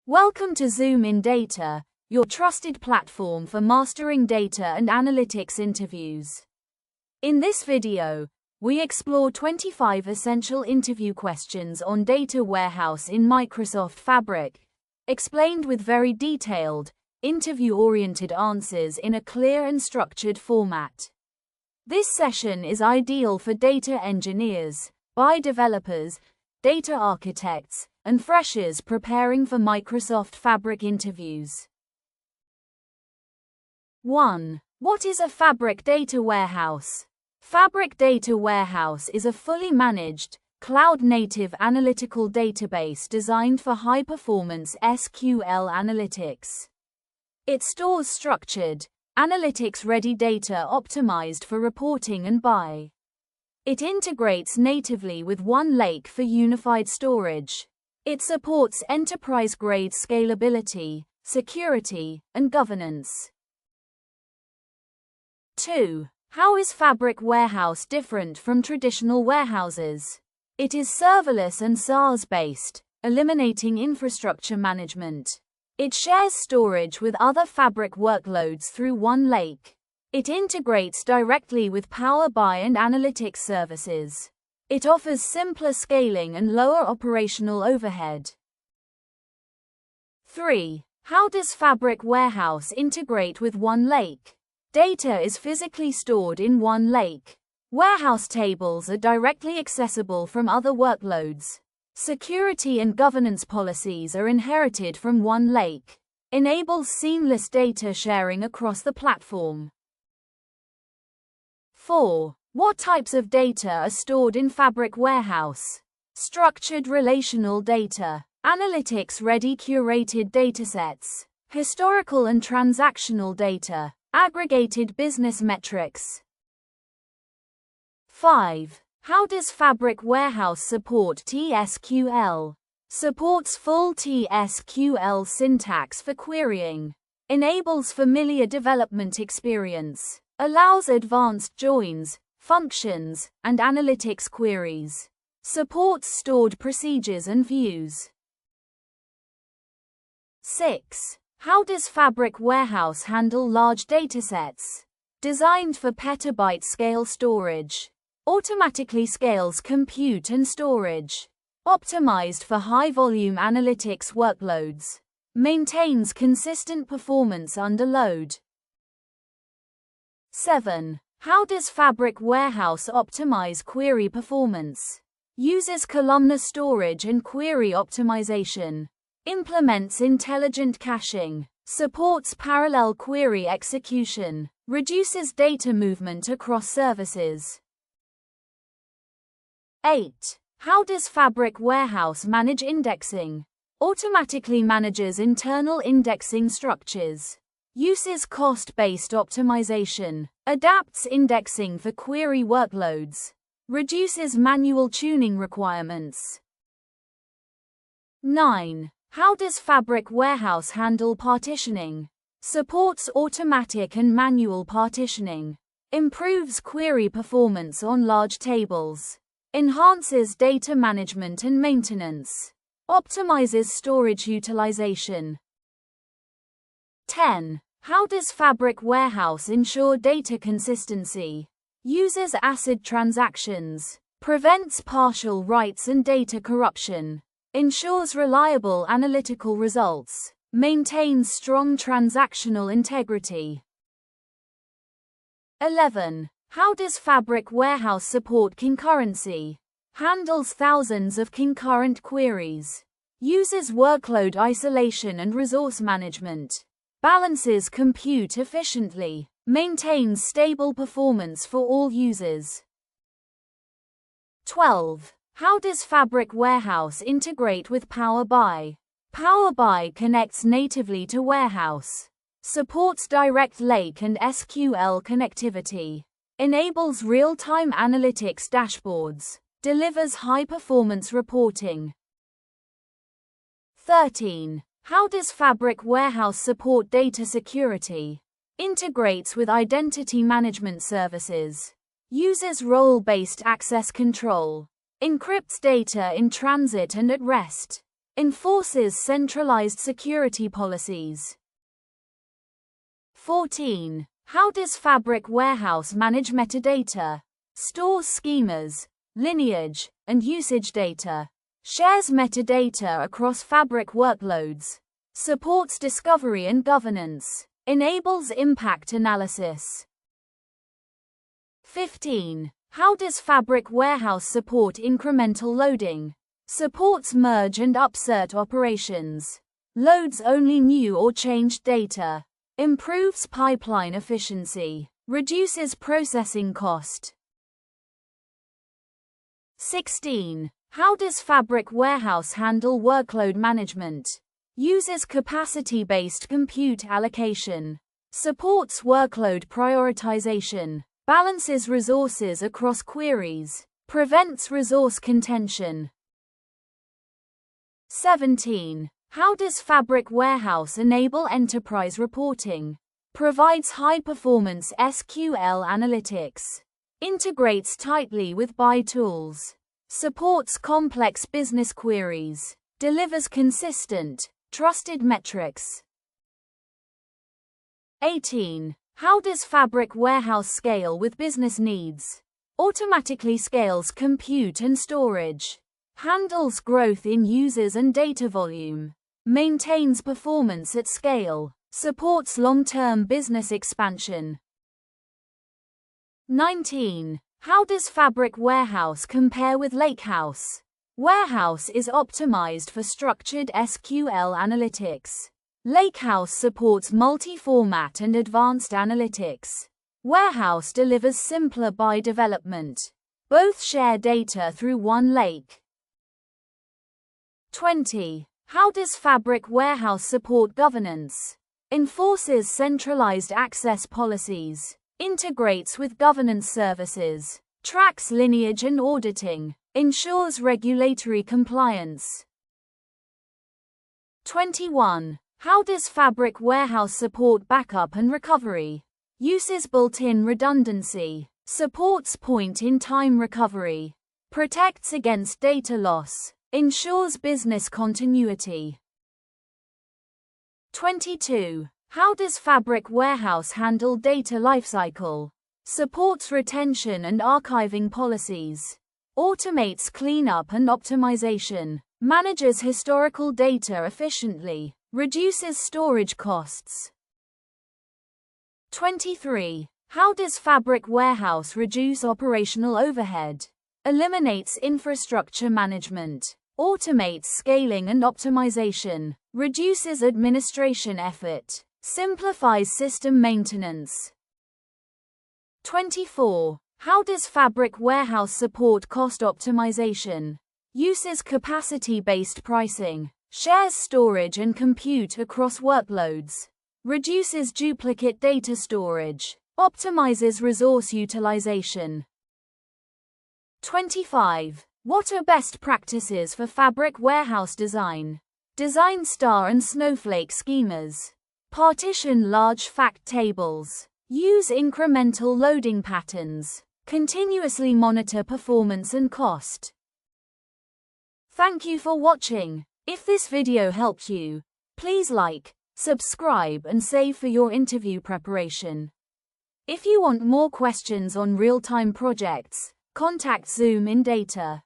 Welcome to ZoomInData, your trusted platform for mastering data and analytics interviews. In this video, we explore 25 essential interview questions on data warehouse in Microsoft Fabric, explained with very detailed, interview-oriented answers in a clear and structured format. This session is ideal for data engineers, BI developers, data architects, and freshers preparing for Microsoft Fabric interviews. 1. What is a Fabric data warehouse? Fabric Data Warehouse is a fully managed, cloud-native analytical database designed for high-performance SQL analytics. It stores structured, analytics-ready data optimized for reporting and BI. It integrates natively with OneLake for unified storage. It supports enterprise-grade scalability, security, and governance. 2. How is Fabric Warehouse different from traditional warehouses? It is serverless and SaaS-based, eliminating infrastructure management. It shares storage with other Fabric workloads through OneLake. It integrates directly with Power BI and analytics services. It offers simpler scaling and lower operational overhead. 3. How does Fabric Warehouse integrate with OneLake? Data is physically stored in OneLake. Warehouse tables are directly accessible from other workloads. Security and governance policies are inherited from OneLake. Enables seamless data sharing across the platform. 4. What types of data are stored in Fabric Warehouse? Structured relational data, analytics-ready curated datasets, historical and transactional data, aggregated business metrics. 5. How does Fabric Warehouse support TSQL? Supports full TSQL syntax for querying. Enables familiar development experience. Allows advanced joins, functions, and analytics queries. Supports stored procedures and views. 6. How does Fabric Warehouse handle large datasets? Designed for petabyte scale storage. Automatically scales compute and storage. Optimized for high-volume analytics workloads. Maintains consistent performance under load. 7. How does Fabric Warehouse optimize query performance? Uses columnar storage and query optimization. Implements intelligent caching. Supports parallel query execution. Reduces data movement across services. 8. How does Fabric Warehouse manage indexing? Automatically manages internal indexing structures. Uses cost-based optimization. Adapts indexing for query workloads. Reduces manual tuning requirements. 9. How does Fabric Warehouse handle partitioning? Supports automatic and manual partitioning. Improves query performance on large tables. Enhances data management and maintenance. Optimizes storage utilization. 10. How does Fabric Warehouse ensure data consistency? Uses ACID transactions. Prevents partial writes and data corruption. Ensures reliable analytical results. Maintains strong transactional integrity. 11. How does Fabric Warehouse support concurrency? Handles thousands of concurrent queries. Uses workload isolation and resource management. Balances compute efficiently. Maintains stable performance for all users. 12. How does Fabric Warehouse integrate with Power BI? Power BI connects natively to Warehouse. Supports direct lake and SQL connectivity. Enables real-time analytics dashboards. Delivers high-performance reporting. 13. How does Fabric Warehouse support data security? Integrates with identity management services. Uses role-based access control. Encrypts data in transit and at rest. Enforces centralized security policies. 14. How does Fabric Warehouse manage metadata? Stores schemas, lineage, and usage data. Shares metadata across Fabric workloads. Supports discovery and governance. Enables impact analysis. 15. How does Fabric Warehouse support incremental loading? Supports merge and upsert operations. Loads only new or changed data. Improves pipeline efficiency. Reduces processing cost. 16. How does Fabric Warehouse handle workload management? Uses capacity-based compute allocation. Supports workload prioritization. Balances resources across queries. Prevents resource contention. 17. How does Fabric Warehouse enable enterprise reporting? Provides high-performance SQL analytics. Integrates tightly with BI tools. Supports complex business queries. Delivers consistent, trusted metrics. 18. How does Fabric Warehouse scale with business needs? Automatically scales compute and storage. Handles growth in users and data volume. Maintains performance at scale. Supports long-term business expansion. 19. How does Fabric Warehouse compare with Lakehouse? Warehouse is optimized for structured SQL analytics. Lakehouse supports multi-format and advanced analytics. Warehouse delivers simpler BI development. Both share data through OneLake. 20. How does Fabric Warehouse support governance? Enforces centralized access policies. Integrates with governance services. Tracks lineage and auditing. Ensures regulatory compliance. 21. How does Fabric Warehouse support backup and recovery? Uses built-in redundancy. Supports point-in-time recovery. Protects against data loss. Ensures business continuity. 22. How does Fabric Warehouse handle data lifecycle? Supports retention and archiving policies. Automates cleanup and optimization. Manages historical data efficiently. Reduces storage costs. 23. How does Fabric Warehouse reduce operational overhead? Eliminates infrastructure management. Automates scaling and optimization. Reduces administration effort. Simplifies system maintenance. 24. How does Fabric Warehouse support cost optimization? Uses capacity-based pricing. Shares storage and compute across workloads. Reduces duplicate data storage. Optimizes resource utilization. 25. What are best practices for Fabric Warehouse design? Design star and snowflake schemas. Partition large fact tables. Use incremental loading patterns. Continuously monitor performance and cost. Thank you for watching. If this video helped you, please like, subscribe and save for your interview preparation. If you want more questions on real-time projects, contact ZoomInData.